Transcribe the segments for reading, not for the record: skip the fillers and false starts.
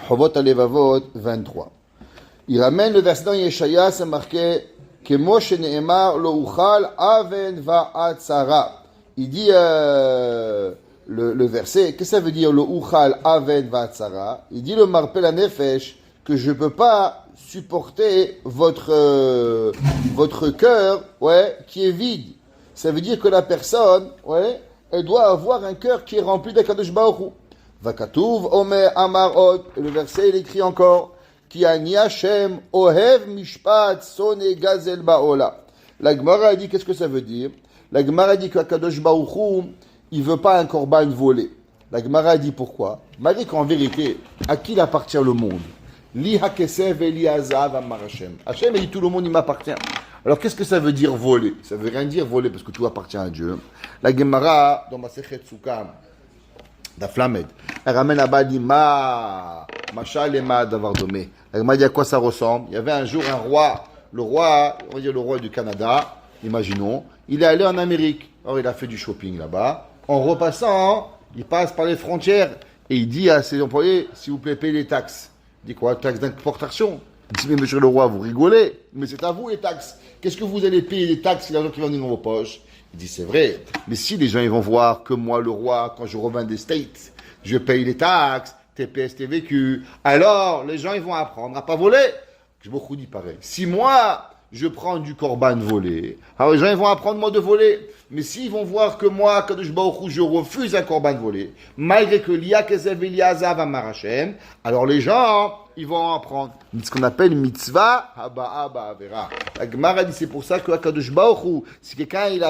Chovot Alevavot 23. Il ramène le verset dans Yeshaya, c'est marqué que Moshe Ne'emar lo uchal aven va'atzara. Il dit le verset, qu'est-ce que ça veut dire le uchal aven va'atzara? Il dit le marpel nefesh que je peux pas supporter votre cœur, ouais, qui est vide. Ça veut dire que la personne, ouais, elle doit avoir un cœur qui est rempli d'Akadosh Baruch Hu. Vakatuv Omer Amarot. Le verset il écrit encore Ki ani Hashem ohev mishpat sone gazel baola. La Gemara dit qu'est-ce que ça veut dire? La Gemara dit qu'Akadosh Baruch Hu, il veut pas un korban volé. La Gemara dit pourquoi? Malgré qu'en vérité, à qui il appartient le monde? Li hakesev eli azav amar Hashem. Hashem dit tout le monde il m'appartient. Alors qu'est-ce que ça veut dire voler? Ça veut rien dire voler parce que tout appartient à Dieu. La Gemara dans Masechet Sukkah d'Aflamed, elle ramène là-bas, dit Machal et Ma d'avoir domé. La Gemara dit à quoi ça ressemble? Il y avait un jour un roi, on va dire le roi du Canada, imaginons, il est allé en Amérique. Alors il a fait du shopping là-bas. En repassant, il passe par les frontières et il dit à ses employés, s'il vous plaît, payez les taxes. Il dit quoi? Taxes d'importation. Il dit, mais monsieur le roi, vous rigolez, mais c'est à vous les taxes. Qu'est-ce que vous allez payer les taxes si l'argent qui vient dans vos poches? Il dit, c'est vrai, mais si les gens ils vont voir que moi, le roi, quand je reviens des States, je paye les taxes, TPS, TVQ, alors les gens ils vont apprendre à pas voler. Je beaucoup dit pareil. Si moi, je prends du korban volé, alors les gens ils vont apprendre moi de voler. Mais s'ils vont voir que moi, Kadosh Baruch Hu, je refuse un korban volé, malgré que l'Ia Kesev Eliazav Amar Hashem, alors les gens, ils vont apprendre. Ce qu'on appelle mitzvah haba'a ba'avera. La Gemara dit c'est pour ça que Kadosh Baruch Hu, si quelqu'un il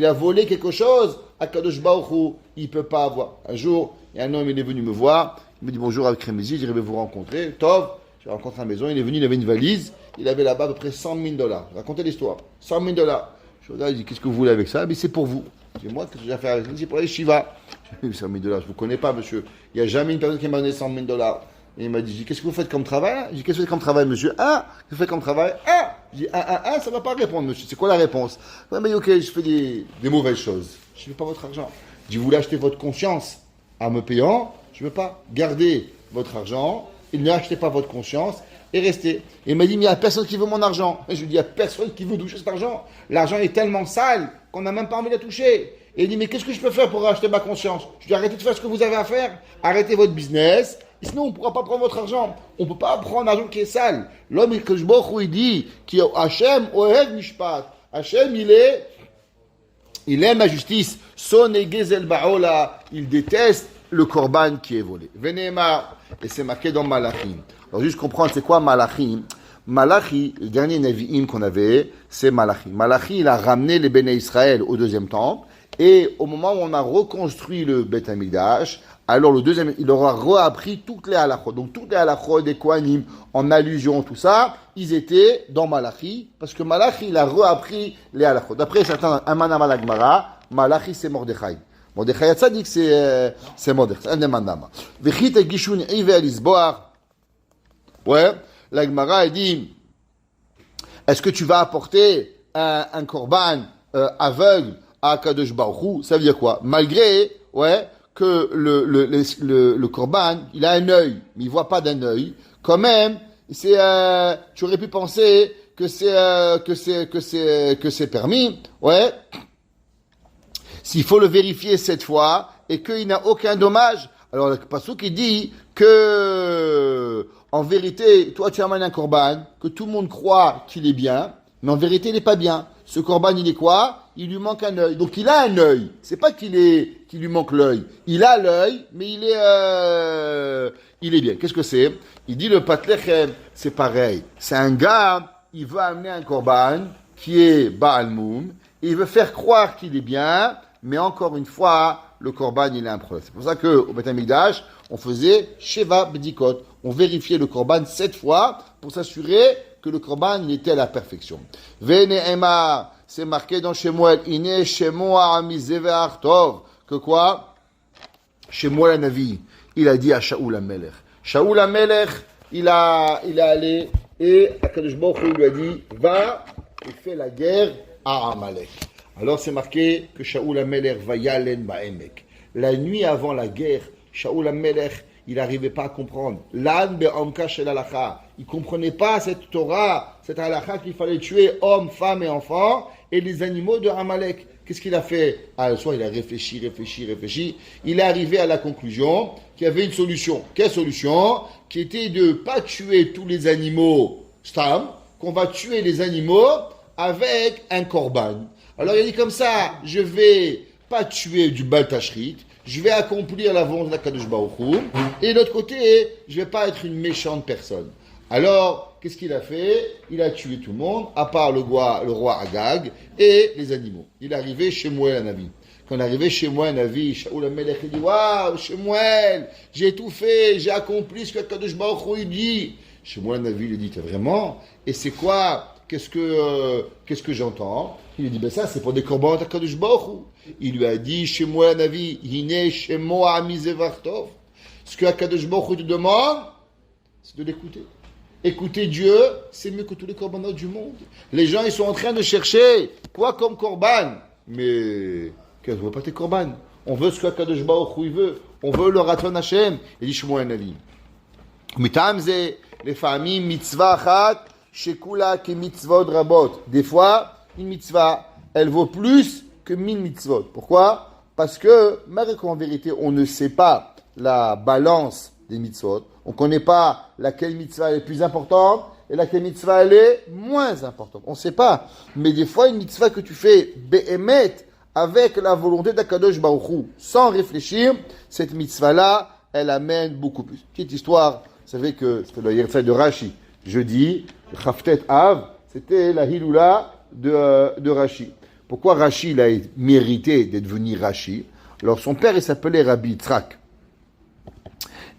a volé quelque chose, Kadosh Baruch Hu, il peut pas avoir. Un jour, il y a un homme, il est venu me voir, il me dit bonjour avec Rémézy, je vais vous rencontrer. Tov, je rencontre à la maison, il est venu, il avait une valise, il avait là-bas à peu près $100,000. Racontez l'histoire. $100,000. Je regarde, il dit, qu'est-ce que vous voulez avec ça? Mais c'est pour vous. Je dis, moi, qu'est-ce que j'ai à faire avec ça? C'est pour les Shiva. Je dis, $100,000, je ne vous connais pas, monsieur. Il n'y a jamais une personne qui m'a donné $100,000. Et il m'a dit, qu'est-ce que vous faites comme travail? Je dis, qu'est-ce que vous faites comme travail, monsieur? Qu'est-ce que vous faites comme travail? Je dis, ça ne va pas répondre, monsieur. C'est quoi la réponse? Ouais, mais ok, je fais des mauvaises choses. Je ne veux pas votre argent. Je dis, vous voulez acheter votre conscience en me payant? Je ne veux pas. Gardez votre argent et ne achetez pas votre conscience. Et rester. Et il m'a dit, mais il n'y a personne qui veut mon argent. Et je lui dis, il n'y a personne qui veut toucher cet argent. L'argent est tellement sale qu'on n'a même pas envie de la toucher. Et il dit, mais qu'est-ce que je peux faire pour racheter ma conscience? Je lui dis, arrêtez de faire ce que vous avez à faire. Arrêtez votre business. Et sinon, on ne pourra pas prendre votre argent. On ne peut pas prendre l'argent qui est sale. L'homme, il dit, Hachem, Ohev Mishpat. Hachem, il aime la justice. Son Gezel Baola. Il déteste le korban qui est volé. Venema. Et c'est marqué dans Malachim. Alors juste comprendre, c'est quoi Malachi? Malachi, le dernier Nevi'im qu'on avait, c'est Malachi. Malachi, il a ramené les Béné Israël au deuxième temple, et au moment où on a reconstruit le Beth Amikdash, alors le deuxième, il aura réappris toutes les halachot. Donc toutes les halachot des Kohanim, en allusion, tout ça, ils étaient dans Malachi, parce que Malachi, il a réappris les halachot. D'après certains, Amanama Lagmara, Malachi c'est Mordechai. Mordechai Yatzadik c'est Mordechai, un des Manama. Vechit et Gishun Ive Lisboar. Ouais, la Gemara dit, est-ce que tu vas apporter un korban aveugle à Kadosh Baruch Hu? Ça veut dire quoi? Malgré, ouais, que le korban, il a un œil, mais il voit pas d'un œil. Quand même, tu aurais pu penser que c'est permis, ouais. S'il faut le vérifier cette fois et qu'il n'a aucun dommage. Alors le pasuk il dit que en vérité, toi tu amènes un korban que tout le monde croit qu'il est bien, mais en vérité il n'est pas bien. Ce korban il est quoi? Il lui manque un œil. Donc il a un œil. C'est pas qu'il lui manque l'œil. Il a l'œil, mais il est bien. Qu'est-ce que c'est? Il dit le patlechem, c'est pareil. C'est un gars, il veut amener un korban qui est Baal Moum, et il veut faire croire qu'il est bien, mais encore une fois, le korban, il a un problème. C'est pour ça qu'au Beth Amikdash, on faisait Sheva B'dikot. On vérifiait le korban 7 fois pour s'assurer que le korban, il était à la perfection. Vene'ema, c'est marqué dans Shemuel, Ine Shemoa Amize Ve'artov. Que quoi? Shemuel Navi, il a dit à Shaoul HaMelech. Shaoul HaMelech, il est allé, et Akadosh Baruch Hu lui a dit, va et fais la guerre à Amalek. Alors c'est marqué que Shaoul HaMelech va yalen ba'emek. La nuit avant la guerre, Shaoul HaMelech, il n'arrivait pas à comprendre. L'an be'amka shel halacha. Il ne comprenait pas cette Torah, cette halacha qu'il fallait tuer hommes, femmes et enfants et les animaux de Amalek. Qu'est-ce qu'il a fait? Le soir, il a réfléchi. Il est arrivé à la conclusion qu'il y avait une solution. Quelle solution? Qui était de ne pas tuer tous les animaux stam, qu'on va tuer les animaux avec un korban. Alors il a dit comme ça, je vais pas tuer du Baal Tashrit, je vais accomplir la volonté d'Akadosh Baruch Hu, et de l'autre côté, je vais pas être une méchante personne. Alors, qu'est-ce qu'il a fait? Il a tué tout le monde, à part le roi Agag et les animaux. Il est arrivé chez Shmuel Hanavi. Quand il est arrivé chez Shmuel Hanavi, Shaoul HaMelech, il dit, waouh, Shmuel, j'ai tout fait, j'ai accompli ce que Akadosh Baruch Hu dit. Shmuel Hanavi lui dit, vraiment? Et c'est quoi? Qu'est-ce que j'entends? Il lui dit, ben ça, c'est pour des corbans d'Akadosh Baruch Hu. Il lui a dit, Shmuel Hanavi, Hine Shemo Amizevartov. Ce que Akadosh Baruch Hu te demande, c'est de l'écouter. Écouter Dieu, c'est mieux que tous les corbanotes du monde. Les gens, ils sont en train de chercher quoi comme corban? Mais, qu'est-ce qu'on veut pas tes corban? On veut ce qu'Akadosh Baruch Hu veut. On veut le Raton Hashem. Il dit Shmuel Hanavi. Mitamze, les familles, mitzvah chat, shekula ke mitzvot rabot. Des fois, une mitzvah, elle vaut plus que 1000 mitzvot. Pourquoi? Parce que, malgré qu'en vérité, on ne sait pas la balance des mitzvot, on ne connaît pas laquelle mitzvah est plus importante et laquelle mitzvah elle est moins importante. On ne sait pas. Mais des fois, une mitzvah que tu fais be'emet avec la volonté d'Akadosh Baruch Hu, sans réfléchir, cette mitzvah-là, elle amène beaucoup plus. Petite histoire, vous savez que c'était la Yerfet de Rashi. Jeudi, Chaftet Av, c'était la Hiloula de Rashi. Pourquoi Rashi il a mérité d'être venu Rashi? Alors son père, il s'appelait Rabbi Yitzhak.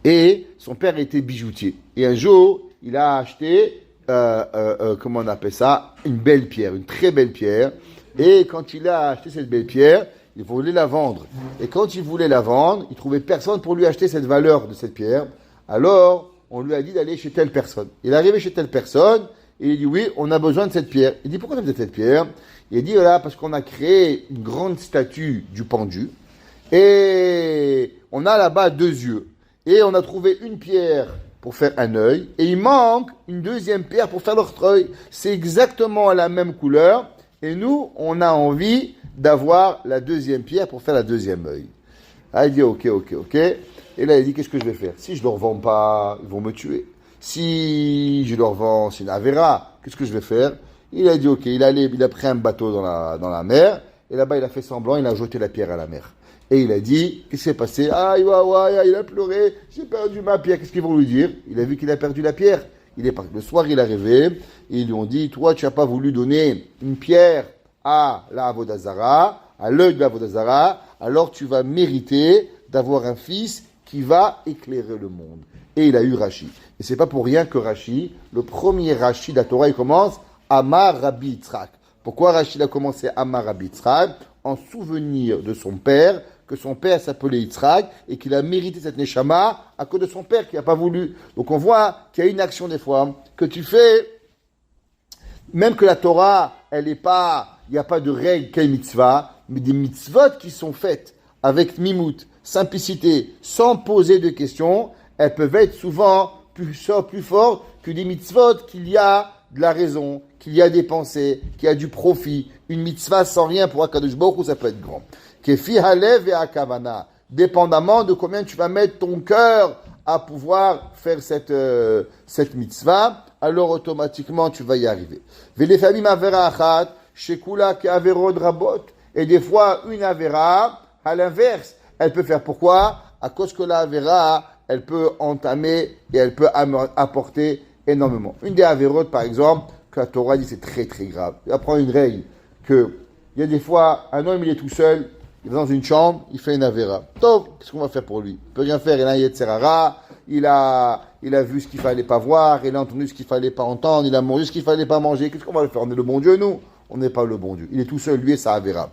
Et son père était bijoutier. Et un jour, il a acheté, comment on appelle ça, une belle pierre, une très belle pierre. Et quand il a acheté cette belle pierre, il voulait la vendre. Et quand il voulait la vendre, il trouvait personne pour lui acheter cette valeur de cette pierre. Alors, on lui a dit d'aller chez telle personne. Il est arrivé chez telle personne, et il dit, oui, on a besoin de cette pierre. Il dit, pourquoi on a besoin de cette pierre? Il a dit, voilà, parce qu'on a créé une grande statue du pendu, et on a là-bas 2 yeux. Et on a trouvé une pierre pour faire un œil, et il manque une deuxième pierre pour faire l'autre œil. C'est exactement la même couleur, et nous, on a envie d'avoir la deuxième pierre pour faire la deuxième œil. Ah, il dit, ok. Et là, il dit, qu'est-ce que je vais faire? Si je ne leur vends pas, ils vont me tuer. Si je leur vends, c'est une avéra, qu'est-ce que je vais faire? Il a dit, ok, il a pris un bateau dans la mer, et là-bas, il a fait semblant, il a jeté la pierre à la mer. Et il a dit, qu'est-ce qui s'est passé? Aïe, il a pleuré, j'ai perdu ma pierre. Qu'est-ce qu'ils vont lui dire? Il a vu qu'il a perdu la pierre. Le soir, il est arrivé, et ils lui ont dit, toi, tu n'as pas voulu donner une pierre à la Avodazara, à l'œil de la Avodazara, alors tu vas mériter d'avoir un fils qui va éclairer le monde. Et il a eu Rashi. Et c'est pas pour rien que Rashi, le premier Rashi de la Torah, il commence Amar Rabbi Yitzhak. Pourquoi Rashi a commencé Amar Rabbi Yitzhak? En souvenir de son père, que son père s'appelait Yitzhak et qu'il a mérité cette neshama à cause de son père qui n'a pas voulu. Donc on voit qu'il y a une action des fois que tu fais, même que la Torah, elle n'est pas, il n'y a pas de règle quelle mitzvah, mais des mitzvot qui sont faites avec mimout, simplicité, sans poser de questions, elles peuvent être souvent plus fortes que des mitzvot qu'il y a de la raison, qu'il y a des pensées, qu'il y a du profit. Une mitzvah sans rien pour Akadosh Baruch Hu, ça peut être grand. Kefi halev et akavana, dépendamment de combien tu vas mettre ton cœur à pouvoir faire cette mitzvah, alors automatiquement tu vas y arriver. Velefamim avera achat, shekula ke averod rabot. Et des fois, une avera, à l'inverse, elle peut faire pourquoi? À cause que la avera, elle peut entamer et elle peut apporter énormément. Une des avérotes, par exemple, que la Torah dit c'est très très grave. Il va prendre une règle que il y a des fois, un homme il est tout seul, il va dans une chambre, il fait une avéra. Top, qu'est-ce qu'on va faire pour lui? Il peut rien faire, il a un Yetzerara, il a vu ce qu'il fallait pas voir, il a entendu ce qu'il fallait pas entendre, il a mangé ce qu'il fallait pas manger. Qu'est-ce qu'on va faire? On est le bon Dieu, nous? On n'est pas le bon Dieu. Il est tout seul, lui et sa avéra.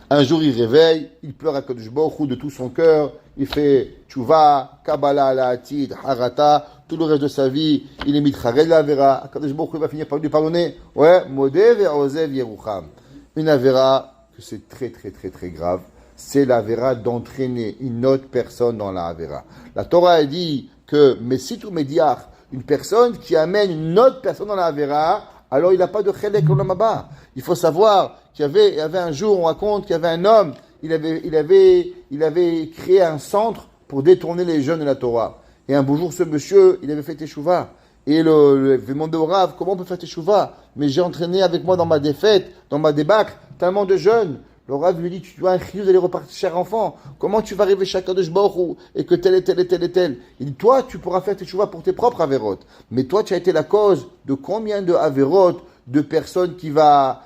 Un jour, il réveille, il pleure à Kadosh Baruch Hu de tout son cœur, il fait tchouva, kabbalah, la'atid, harata, tout le reste de sa vie, il est mitchared la avera. Kadosh Baruch Hu va finir par lui pardonner. Ouais, modé ve'ozev yerucham. Une avera que c'est très très très très grave. c'est la Avera d'entraîner une autre personne dans la Avera. La Torah a dit que Messit ou Mediach, une personne qui amène une autre personne dans la Avera, alors il n'a pas de Chelek Olam Haba. Il faut savoir qu'il y avait un jour, on raconte qu'il y avait un homme, il avait créé un centre pour détourner les jeunes de la Torah. Et un beau jour, ce monsieur, il avait fait Teshuvah. Et il avait demandé au Rav, comment on peut faire Teshuvah? Mais j'ai entraîné avec moi dans ma défaite, dans ma débâcle, tellement de jeunes. Le Rav lui dit, tu dois un chiyuv d'aller repartir cher enfant. Comment tu vas arriver chaque Kadosh Baruch Hu et que tel et tel et tel et tel? Il dit, toi, tu pourras faire Teshuvah pour tes propres avérotes. Mais toi, tu as été la cause de combien de avérotes de personnes qui va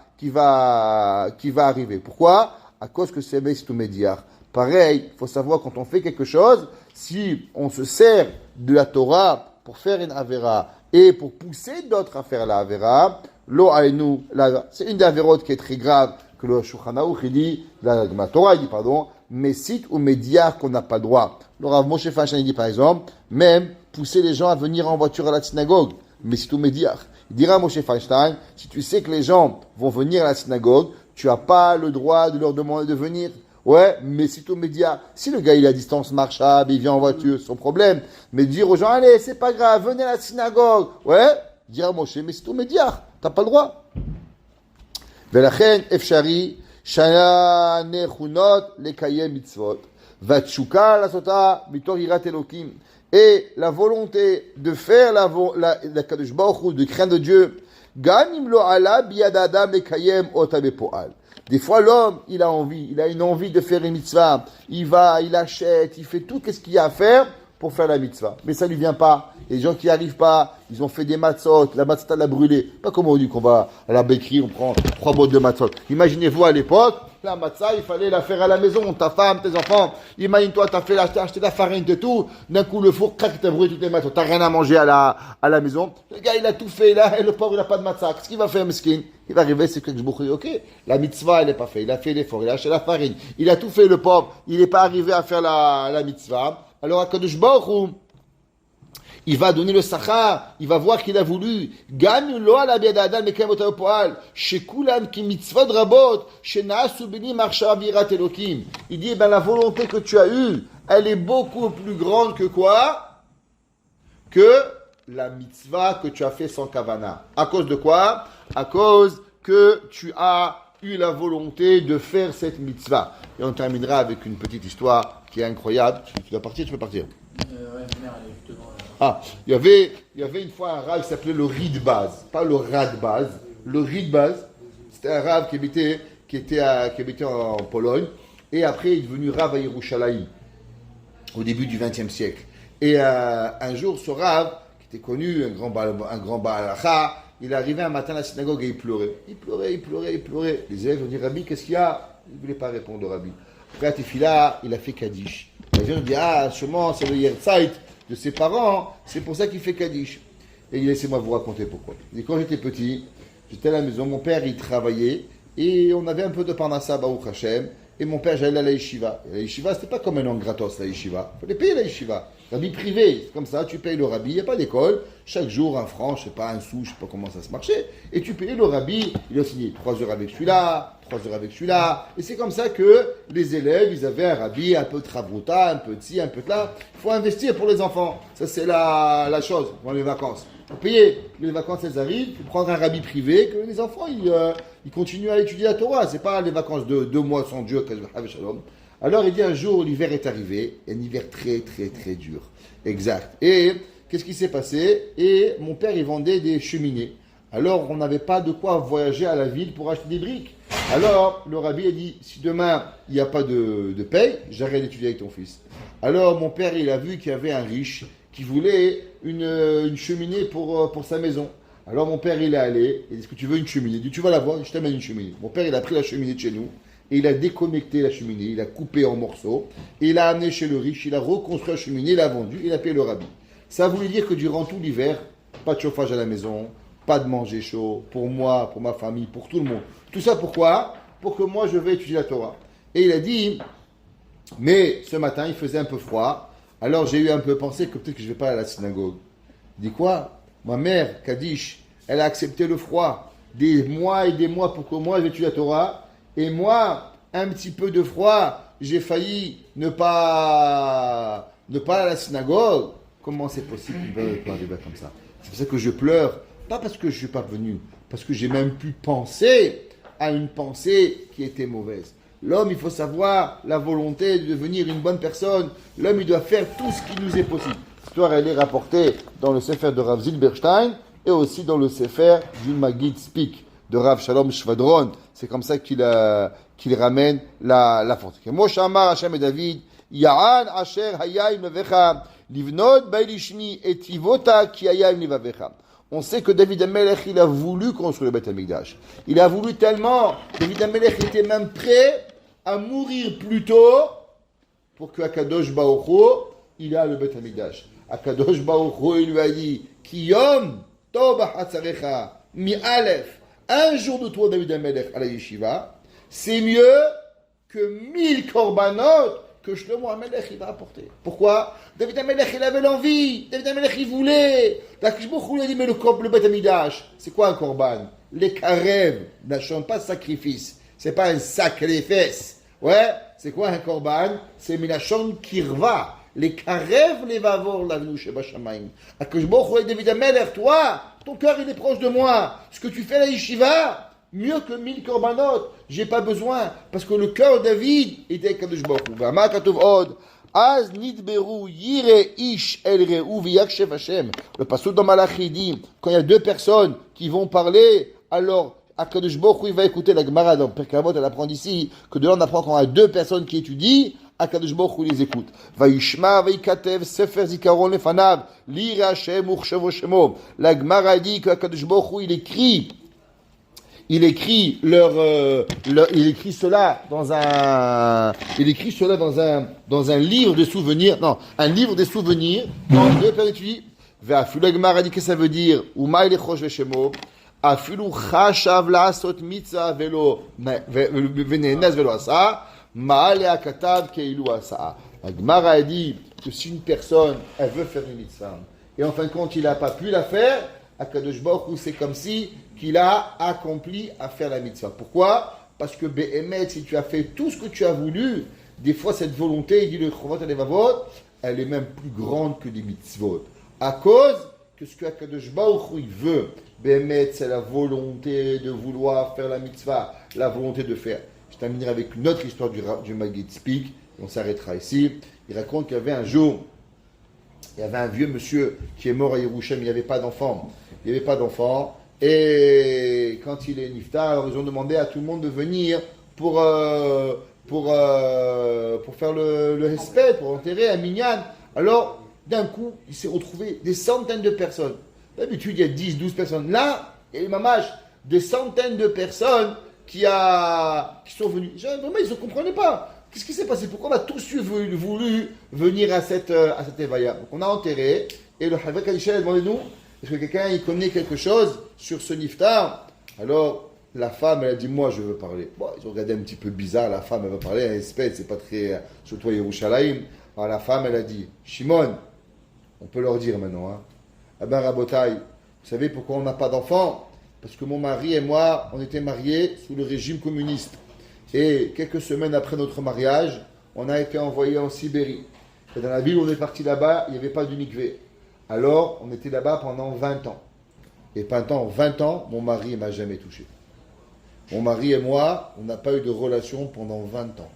arriver. Pourquoi? À cause que c'est Messit ou Mediach. Pareil, il faut savoir quand on fait quelque chose, si on se sert de la Torah pour faire une Avera et pour pousser d'autres à faire la Avera, lo ainu, c'est une des Avérotes qui est très grave, que le Shulchan Aruch il dit, la Torah il dit pardon, Messit ou Mediach qu'on n'a pas le droit. Le Rav Moshe Feinstein il dit par exemple, même pousser les gens à venir en voiture à la synagogue, Messit ou Mediach. Il dira à Moshe Feinstein, si tu sais que les gens vont venir à la synagogue, tu n'as pas le droit de leur demander de venir. Ouais, mais c'est au média. Si le gars il est à distance marchable, il vient en voiture, c'est son problème. Mais dire aux gens, allez, c'est pas grave, venez à la synagogue. Ouais, dire à Moshe, mais c'est au média. T'as pas le droit. Velachen efshari shana nechunot lekayem mitzvot vatshuka lasota mitor yirat elokim. Et la volonté de faire la Kadosh Baruch Hu, de craindre de Dieu, ganim lo ala biyadada mekayem otabe poal. Des fois, l'homme, il a une envie de faire une mitzvah. Il va, il achète, il fait tout ce qu'il y a à faire pour faire la mitzvah. Mais ça ne lui vient pas. Et les gens qui n'y arrivent pas, ils ont fait des matzot, la matzot l'a brûlé. Pas comme on dit qu'on va à la bakerie, on prend 3 boîtes de matzot. Imaginez-vous à l'époque, la matzah, il fallait la faire à la maison, ta femme, tes enfants. Imagine-toi, t'as acheté la farine et tout. D'un coup, le four, crac, t'as brûlé toutes les matzot. T'as rien à manger à la maison. Le gars, il a tout fait, là, et le pauvre, il n'a pas de matzah. Qu'est-ce qu'il va faire, meskin? Il va arriver, c'est que je boucle. Ok, la mitzvah, elle n'est pas faite. Il a fait l'effort, il a acheté la farine. Il a tout fait, le pauvre. Il n'est pas arrivé à faire la mitzvah. Alors, à Kadosh Baruch Hu, il va donner le sachar, il va voir qu'il a voulu. Gagne lo ala biadadam mekayem otav poal, shekulam ki mitzvot rabot, shenaasu bini marsha avirat elokim. Il dit, la volonté que tu as eue, elle est beaucoup plus grande que quoi? Que la mitzvah que tu as fait sans kavana. À cause de quoi? À cause que tu as eu la volonté de faire cette mitzvah. Et on terminera avec une petite histoire qui est incroyable. Tu dois partir, tu peux partir. Ouais, ma mère, elle est justement là. Ah, il y avait une fois un rave qui s'appelait le Ridbaz, pas le Radbaz. Le Ridbaz, c'était un rave qui habitait en Pologne, et après il est devenu rave à Yerushalayim, au début du XXe siècle. Et un jour, ce rave, qui était connu, un grand Baalacha, il est arrivé un matin à la synagogue et il pleurait. Il pleurait. Les élèves ont dit, Rabbi, qu'est-ce qu'il y a? Il ne voulait pas répondre au Rabbi. Après, à Tefila, il a fait Kaddish. Les gens dit, sûrement, c'est le Yerzeit de ses parents, c'est pour ça qu'il fait Kaddish. Et il dit, laissez-moi vous raconter pourquoi. Il dit, quand j'étais petit, j'étais à la maison, mon père, il travaillait, et on avait un peu de parnassa, Baruch Hashem, et mon père, j'allais à la yeshiva. Et la yeshiva, c'était pas comme un nom gratos, la yeshiva. Il fallait payer la yeshiva. Rabbi privé, c'est comme ça, tu payes le rabbi, il n'y a pas d'école, chaque jour, 1 franc, je sais pas, 1 sou, je sais pas comment ça se marchait, et tu payais le rabbi, il a signé 3 heures avec celui-là, 3 heures avec celui-là, et c'est comme ça que les élèves, ils avaient un rabbi, un peu de travruta, un peu de ci, un peu de là. Il faut investir pour les enfants, ça c'est la chose, dans les vacances. Pour payer, les vacances elles arrivent, il faut prendre un rabbi privé, que les enfants, ils continuent à étudier la Torah, c'est pas les vacances de 2 mois sans Dieu, alors il dit un jour, l'hiver est arrivé, un hiver très très très dur. Exact. Et qu'est-ce qui s'est passé? Et mon père, il vendait des cheminées. Alors, on n'avait pas de quoi voyager à la ville pour acheter des briques. Alors, le rabbi a dit, si demain, il n'y a pas de paye, j'arrête d'étudier avec ton fils. Alors, mon père, il a vu qu'il y avait un riche qui voulait une cheminée pour sa maison. Alors, mon père, il est allé, il dit, est-ce que tu veux une cheminée? Il dit, tu vas la voir, je t'amène une cheminée. Mon père, il a pris la cheminée de chez nous. Et il a déconnecté la cheminée, il a coupé en morceaux, et il a amené chez le riche, il a reconstruit la cheminée, il l'a vendu, il a payé le rabbi. Ça voulait dire que durant tout l'hiver, pas de chauffage à la maison, pas de manger chaud, pour moi, pour ma famille, pour tout le monde. Tout ça pourquoi? Pour que moi je vais étudier la Torah. Et il a dit, mais ce matin il faisait un peu froid, alors j'ai eu un peu pensé que peut-être que je ne vais pas aller à la synagogue. Il dit quoi? Ma mère, Kaddish, elle a accepté le froid, des mois et des mois pour que moi j'étudie la Torah. Et moi, un petit peu de froid j'ai failli ne pas aller à la synagogue. Comment c'est possible qu'il va pas arriver comme ça? C'est pour ça que je pleure, pas parce que je suis pas venu, parce que j'ai même pu penser à une pensée qui était mauvaise. L'homme, il faut savoir la volonté de devenir une bonne personne. L'homme, il doit faire tout ce qui nous est possible. L'histoire, elle est rapportée dans le Sefer de Rav Zilberstein et aussi dans le Sefer du Maggid Speak de Rav Shalom Shvadron. C'est comme ça qu'il ramène la force. Moshe Amar Hashem et David, Ya'an Asher Hayayim Levecha, Livnot Bailishmi et Tivota Ki Hayayim Levavecha. On sait que David Amelech, il a voulu construire le Beth Amikdash. Il a voulu tellement, David Amelech était même prêt à mourir plus tôt pour que Akadosh Baruch Hu, il a le Beth Amikdash. Akadosh Baruch Hu, il lui a dit, Kiyom Tov Hatzarecha Mi Aleph, un jour de toi, David Amelech, à la yeshiva, c'est mieux que 1000 korbanot que Shlomo Amelech il va apporter. Pourquoi? David Amelech il avait l'envie, David Amelech il voulait. L'Akadosh Baruch Hu lui a dit, mais le Beth Amikdash, c'est quoi un korban? Les karev, n'achètent pas sacrifice. C'est pas un sac les fesses. Ouais, c'est quoi un korban? C'est Milachon Kirva. Les karev, les vavor, l'avenu sheba shamayim. Akadosh Baruch Hu, David Amelech, toi, ton cœur il est proche de moi. Ce que tu fais à la yeshiva, mieux que 1000 korbanot, j'ai pas besoin, parce que le cœur de David était avec Akadosh Baruch Hu. V'ama katov od, az nidberu yire ish el reu v'yakshev Hashem. Le pasuk dans Malachi dit, quand il y a deux personnes qui vont parler, alors Akadosh Baruch Hu il va écouter la Gemara dans Pirkei Avot, elle apprend ici, que de là on apprend quand il y a deux personnes qui étudient, Akadosh Baruch Hu les écoute. Vayishma vayikatev sefer zikaron lefanav, lire Hashem uchshevo shemo. La Gemara dit que Akadosh Baruch Hu il écrit cela dans un livre de souvenirs, un livre des souvenirs, dans deux pères étudient. Ve'afilu la Gemara dit que ça veut dire, Uma il chosh veshemo, afilu chashav la'asot mitzvah velo venenes velo asa, ma'ale akatav keilu asa. La Gemara a dit que si une personne, elle veut faire une mitzvah, et en fin de compte, il n'a pas pu la faire, Akadosh Baruch Hu, c'est comme si qu'il a accompli à faire la mitzvah. Pourquoi? Parce que Be'emet, si tu as fait tout ce que tu as voulu, des fois cette volonté, il dit le Chovot HaLevavot, elle est même plus grande que des mitzvot. À cause que ce que Akadosh Baruch Hu veut, Be'emet, c'est la volonté de vouloir faire la mitzvah, la volonté de faire. Je terminerai avec une autre histoire du Maggid Speak, et on s'arrêtera ici. Il raconte qu'il y avait un jour, il y avait un vieux monsieur qui est mort à Yerushalm, il n'y avait pas d'enfant. Et quand il est niftar, alors ils ont demandé à tout le monde de venir pour faire le hesped, pour enterrer un minyan. Alors, d'un coup, il s'est retrouvé des centaines de personnes. D'habitude, il y a 10, 12 personnes. Là, il y a eu mamash, des centaines de personnes qui sont venues. Vraiment, ils ne comprenaient pas. Qu'est-ce qui s'est passé? Pourquoi on a tous voulu venir à cette évaya? Donc, on a enterré, et le Havre Kadisha a demandé nous, est-ce que quelqu'un il connaît quelque chose sur ce niftar? Alors, la femme, elle a dit, moi, je veux parler. Bon, ils ont regardé un petit peu bizarre, la femme, elle veut parler, un espèce, c'est pas très, surtout à Yerushalayim. Alors, la femme, elle a dit, Shimon, on peut leur dire maintenant, hein. Ah ben, Rabotai, vous savez pourquoi on n'a pas d'enfants? Parce que mon mari et moi, on était mariés sous le régime communiste. Et quelques semaines après notre mariage, on a été envoyé en Sibérie. Et dans la ville où on est parti là-bas, il n'y avait pas de mikvé. Alors, on était là-bas pendant 20 ans. Et pendant 20 ans, mon mari ne m'a jamais touché. Mon mari et moi, on n'a pas eu de relation pendant 20 ans.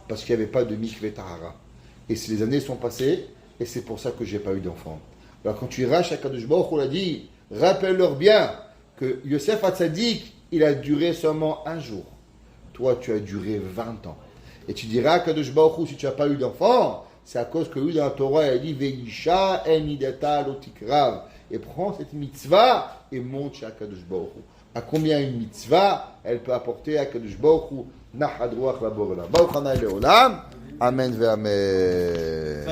Parce qu'il n'y avait pas de mikvé tahara. Et les années sont passées, et c'est pour ça que je n'ai pas eu d'enfant. Alors quand tu iras, Akadosh Baruch Hu l'a dit, rappelle-leur bien que Yosef Hatzadik, il a duré seulement un jour. Toi, tu as duré 20 ans. Et tu diras, Akadosh Baruch Hu, si tu n'as pas eu d'enfant, c'est à cause que lui, dans la Torah, il a dit Veisha en idata lotikrav. Et prends cette mitzvah et monte chez Akadosh Baruch Hu. À combien une mitzvah elle peut apporter à Akadosh Baruch Hu? Nahad ruach la borla. Baruch hanai leolam. Amen ve amen.